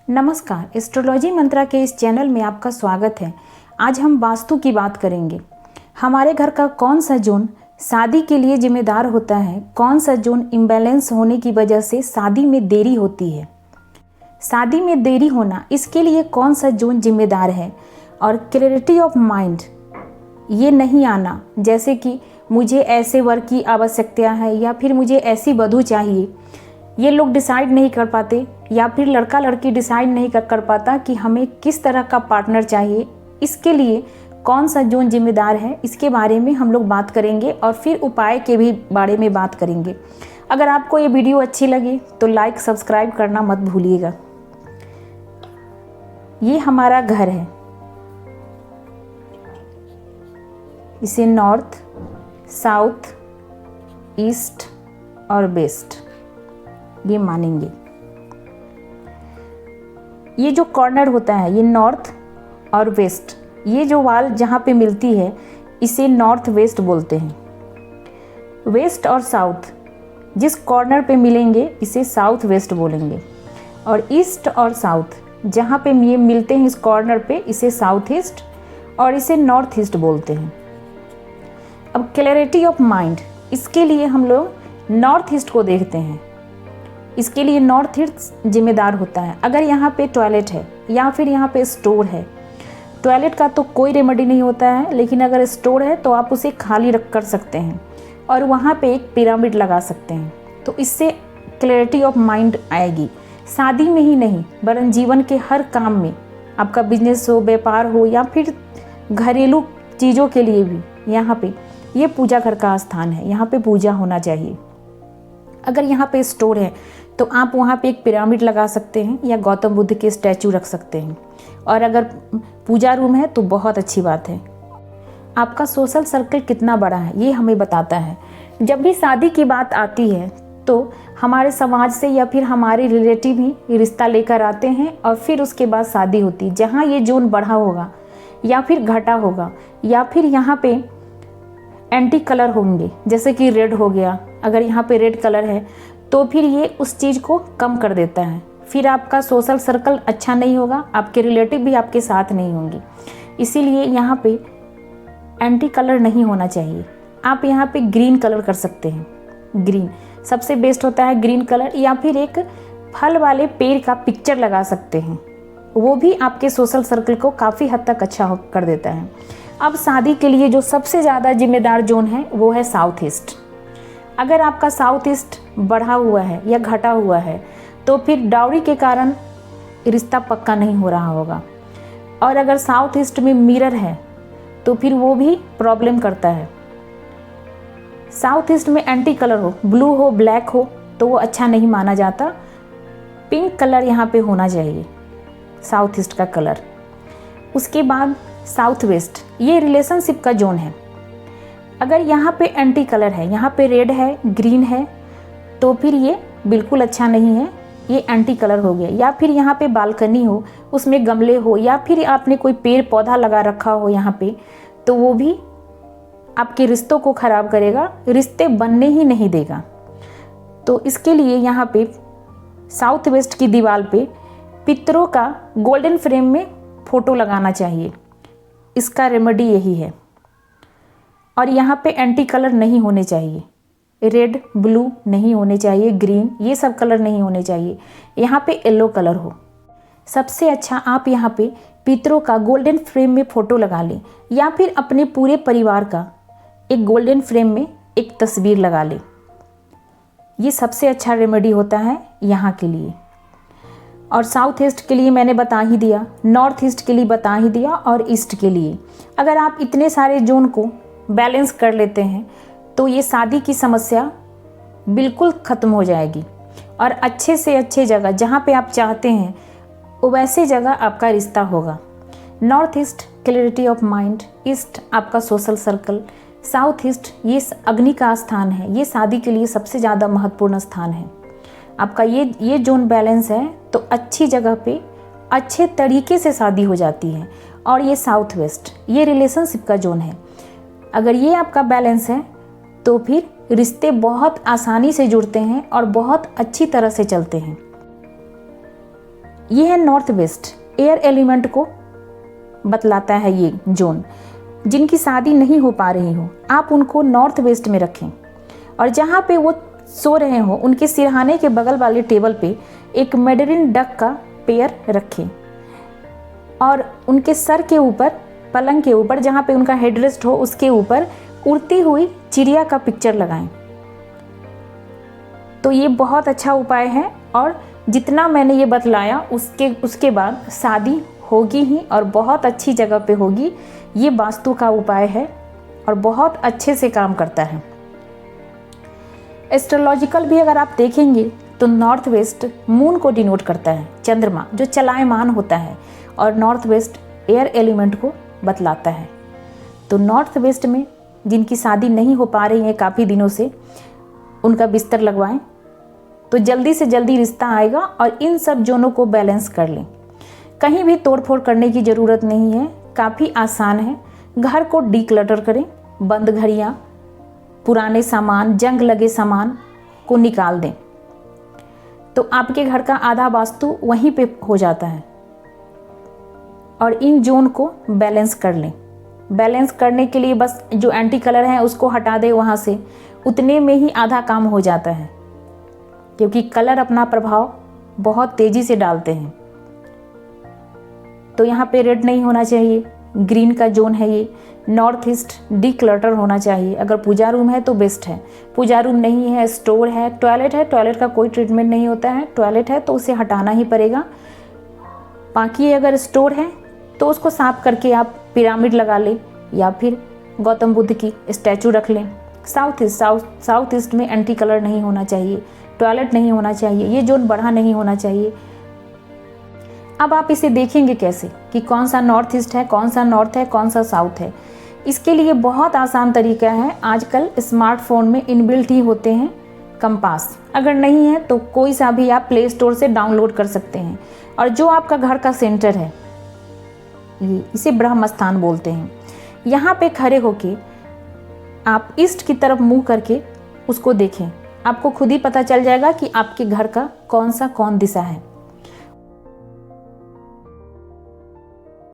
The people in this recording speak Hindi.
नमस्कार, एस्ट्रोलॉजी मंत्रा के इस चैनल में आपका स्वागत है। आज हम वास्तु की बात करेंगे। हमारे घर का कौन सा जोन शादी के लिए जिम्मेदार होता है, कौन सा जोन इम्बैलेंस होने की वजह से शादी में देरी होती है। शादी में देरी होना, इसके लिए कौन सा जोन जिम्मेदार है। और क्लैरिटी ऑफ माइंड, ये नहीं आना, जैसे कि मुझे ऐसे वर की आवश्यकता है या फिर मुझे ऐसी वधू चाहिए, ये लोग डिसाइड नहीं कर पाते या फिर लड़का लड़की डिसाइड नहीं कर पाता कि हमें किस तरह का पार्टनर चाहिए। इसके लिए कौन सा जोन जिम्मेदार है, इसके बारे में हम लोग बात करेंगे और फिर उपाय के भी बारे में बात करेंगे। अगर आपको ये वीडियो अच्छी लगी तो लाइक सब्सक्राइब करना मत भूलिएगा। ये हमारा घर है, इसे नॉर्थ, साउथ, ईस्ट और वेस्ट ये मानेंगे। ये जो कॉर्नर होता है, ये नॉर्थ और वेस्ट, ये जो वाल जहाँ पे मिलती है इसे नॉर्थ वेस्ट बोलते हैं। वेस्ट और साउथ जिस कॉर्नर पे मिलेंगे इसे साउथ वेस्ट बोलेंगे। और ईस्ट और साउथ जहाँ पे ये मिलते हैं इस कॉर्नर पे, इसे साउथ ईस्ट और इसे नॉर्थ ईस्ट बोलते हैं। अब क्लैरिटी ऑफ माइंड, इसके लिए हम लोग नॉर्थ ईस्ट को देखते हैं। इसके लिए नॉर्थ ईस्ट जिम्मेदार होता है। अगर यहाँ पे टॉयलेट है या फिर यहाँ पे स्टोर है, टॉयलेट का तो कोई रेमेडी नहीं होता है, लेकिन अगर स्टोर है तो आप उसे खाली रख कर सकते हैं और वहाँ पे एक पिरामिड लगा सकते हैं। तो इससे क्लैरिटी ऑफ माइंड आएगी। शादी में ही नहीं वरन जीवन के हर काम में, आपका बिजनेस हो, व्यापार हो या फिर घरेलू चीज़ों के लिए भी, यहाँ पे ये पूजा घर का स्थान है, यहाँ पे पूजा होना चाहिए। अगर यहाँ पे स्टोर है तो आप वहाँ पे एक पिरामिड लगा सकते हैं या गौतम बुद्ध के स्टैचू रख सकते हैं। और अगर पूजा रूम है तो बहुत अच्छी बात है। आपका सोशल सर्कल कितना बड़ा है ये हमें बताता है। जब भी शादी की बात आती है तो हमारे समाज से या फिर हमारे रिलेटिव ही रिश्ता लेकर आते हैं और फिर उसके बाद शादी होती है। जहाँ ये जोन बढ़ा होगा या फिर घटा होगा या फिर यहाँ पे एंटी कलर होंगे, जैसे कि रेड हो गया, अगर यहाँ पे रेड कलर है तो फिर ये उस चीज़ को कम कर देता है। फिर आपका सोशल सर्कल अच्छा नहीं होगा, आपके रिलेटिव भी आपके साथ नहीं होंगे। इसीलिए यहाँ पे एंटी कलर नहीं होना चाहिए। आप यहाँ पे ग्रीन कलर कर सकते हैं। ग्रीन सबसे बेस्ट होता है, ग्रीन कलर। या फिर एक फल वाले पेड़ का पिक्चर लगा सकते हैं, वो भी आपके सोशल सर्कल को काफ़ी हद तक अच्छा कर देता है। अब शादी के लिए जो सबसे ज़्यादा जिम्मेदार जोन है वो है साउथ ईस्ट। अगर आपका साउथ ईस्ट बढ़ा हुआ है या घटा हुआ है तो फिर डाउरी के कारण रिश्ता पक्का नहीं हो रहा होगा। और अगर साउथ ईस्ट में मिरर है तो फिर वो भी प्रॉब्लम करता है। साउथ ईस्ट में एंटी कलर हो, ब्लू हो, ब्लैक हो तो वो अच्छा नहीं माना जाता। पिंक कलर यहाँ पे होना चाहिए, साउथ ईस्ट का कलर। उसके बाद साउथ वेस्ट, ये रिलेशनशिप का जोन है। अगर यहाँ पे एंटी कलर है, यहाँ पे रेड है, ग्रीन है, तो फिर ये बिल्कुल अच्छा नहीं है, ये एंटी कलर हो गया। या फिर यहाँ पे बालकनी हो, उसमें गमले हो या फिर आपने कोई पेड़ पौधा लगा रखा हो यहाँ पे, तो वो भी आपके रिश्तों को ख़राब करेगा, रिश्ते बनने ही नहीं देगा। तो इसके लिए यहाँ पे साउथ वेस्ट की दीवार पे पितरों का गोल्डन फ्रेम में फ़ोटो लगाना चाहिए। इसका रेमेडी यही है। और यहाँ पे एंटी कलर नहीं होने चाहिए, रेड, ब्लू नहीं होने चाहिए, ग्रीन, ये सब कलर नहीं होने चाहिए। यहाँ पे येलो कलर हो। सबसे अच्छा आप यहाँ पे पितरों का गोल्डन फ्रेम में फ़ोटो लगा लें या फिर अपने पूरे परिवार का एक गोल्डन फ्रेम में एक तस्वीर लगा लें। ये सबसे अच्छा रेमेडी होता है यहाँ के लिए। और साउथ ईस्ट के लिए मैंने बता ही दिया, नॉर्थ ईस्ट के लिए बता ही दिया और ईस्ट के लिए। अगर आप इतने सारे जोन को बैलेंस कर लेते हैं तो ये शादी की समस्या बिल्कुल ख़त्म हो जाएगी। और अच्छे से अच्छे जगह जहाँ पे आप चाहते हैं वो वैसे जगह आपका रिश्ता होगा। North east clarity of mind, east आपका सोशल सर्कल, साउथ ईस्ट ये अग्नि का स्थान है, ये शादी के लिए सबसे ज़्यादा महत्वपूर्ण स्थान है। आपका ये जोन बैलेंस है तो अच्छी जगह पे अच्छे तरीके से शादी हो जाती है। और ये साउथ वेस्ट, ये रिलेशनशिप का जोन है। अगर ये आपका बैलेंस है तो फिर रिश्ते बहुत आसानी से जुड़ते हैं और बहुत अच्छी तरह से चलते हैं। ये है नॉर्थ वेस्ट, एयर एलिमेंट को बतलाता है ये जोन। जिनकी शादी नहीं हो पा रही हो आप उनको नॉर्थ वेस्ट में रखें, और जहाँ पे वो सो रहे हो उनके सिरहाने के बगल वाले टेबल पे एक मैडरिन डक का पेयर रखें, और उनके सर के ऊपर, पलंग के ऊपर जहाँ पे उनका हेडरेस्ट हो उसके ऊपर उड़ती हुई चिड़िया का पिक्चर लगाएं। तो ये बहुत अच्छा उपाय है, और जितना मैंने ये बतलाया उसके बाद शादी होगी ही, और बहुत अच्छी जगह पे होगी। ये वास्तु का उपाय है और बहुत अच्छे से काम करता है। एस्ट्रोलॉजिकल भी अगर आप देखेंगे तो नॉर्थ वेस्ट मून को डिनोट करता है, चंद्रमा जो चलायमान होता है, और नॉर्थ वेस्ट एयर एलिमेंट को बतलाता है। तो नॉर्थ वेस्ट में जिनकी शादी नहीं हो पा रही है काफ़ी दिनों से, उनका बिस्तर लगवाएं तो जल्दी से जल्दी रिश्ता आएगा, और इन सब जोनों को बैलेंस कर लें। कहीं भी तोड़फोड़ करने की ज़रूरत नहीं है, काफ़ी आसान है। घर को डीक्लटर करें, बंद घड़ियाँ, पुराने सामान, जंग लगे सामान को निकाल दें, तो आपके घर का आधा वास्तु वहीं पे हो जाता है। और इन जोन को बैलेंस कर लें। बैलेंस करने के लिए बस जो एंटी कलर है उसको हटा दें वहाँ से, उतने में ही आधा काम हो जाता है, क्योंकि कलर अपना प्रभाव बहुत तेज़ी से डालते हैं। तो यहाँ पे रेड नहीं होना चाहिए, ग्रीन का जोन है ये। नॉर्थ ईस्ट डीक्लटर होना चाहिए। अगर पूजा रूम है तो बेस्ट है, पूजा रूम नहीं है, स्टोर है, टॉयलेट है, टॉयलेट का कोई ट्रीटमेंट नहीं होता है, टॉयलेट है तो उसे हटाना ही पड़ेगा। बाकी अगर स्टोर है तो उसको साफ करके आप पिरामिड लगा लें, या फिर गौतम बुद्ध की स्टैचू रख लें। साउथ ईस्ट में एंटी कलर नहीं होना चाहिए, टॉयलेट नहीं होना चाहिए, ये जोन बढ़ा नहीं होना चाहिए। अब आप इसे देखेंगे कैसे कि कौन सा नॉर्थ ईस्ट है, कौन सा नॉर्थ है, कौन सा साउथ है? इसके लिए बहुत आसान तरीका है। आजकल स्मार्टफोन में इनबिल्ट ही होते हैं कंपास। अगर नहीं है तो कोई सा भी आप प्ले स्टोर से डाउनलोड कर सकते हैं, और जो आपका घर का सेंटर है, इसे ब्रह्म स्थान बोलते हैं, यहाँ पे खड़े होके आप ईस्ट की तरफ मुंह करके उसको देखें। आपको खुद ही पता चल जाएगा कि आपके घर का कौन दिशा है।